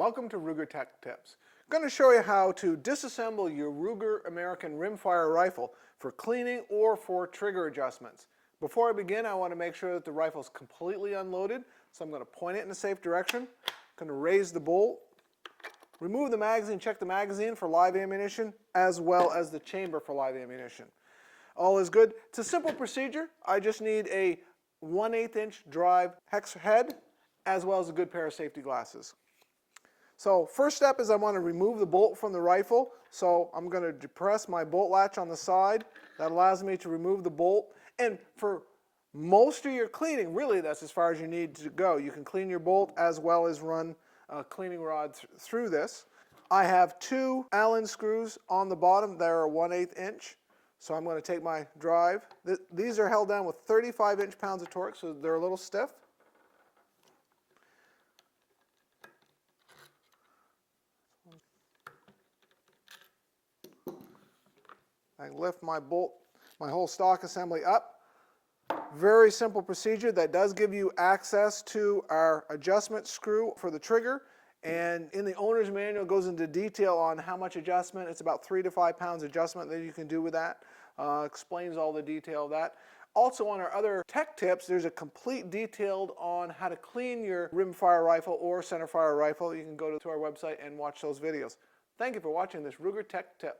welcome to Ruger Tech Tips. I'm going to show you how to disassemble your Ruger American Rimfire rifle for cleaning or for trigger adjustments. Before I begin, I want to make sure that the rifle is completely unloaded, so I'm going to point it in a safe direction. I'm going to raise the bolt, remove the magazine, check the magazine for live ammunition, as well as the chamber for live ammunition. All is good. It's a simple procedure. I just need a 1/8 inch drive hex head, as well as a good pair of safety glasses. So first step is I want to remove the bolt from the rifle. So I'm going to depress my bolt latch on the side. That allows me to remove the bolt. And for most of your cleaning, really that's as far as you need to go. You can clean your bolt as well as run a cleaning rod through this. I have 2 Allen screws on the bottom that are 1/8 inch. So I'm going to take my drive. These are held down with 35 inch-pounds of torque, so they're a little stiff. I lift my bolt, my whole stock assembly up. Very simple procedure that does give you access to our adjustment screw for the trigger. And in the owner's manual, it goes into detail on how much adjustment. It's about 3 to 5 pounds adjustment that you can do with that. Explains all the detail of that. Also on our other tech tips, there's a complete detailed on how to clean your rimfire rifle or centerfire rifle. You can go to our website and watch those videos. Thank you for watching this Ruger Tech Tip.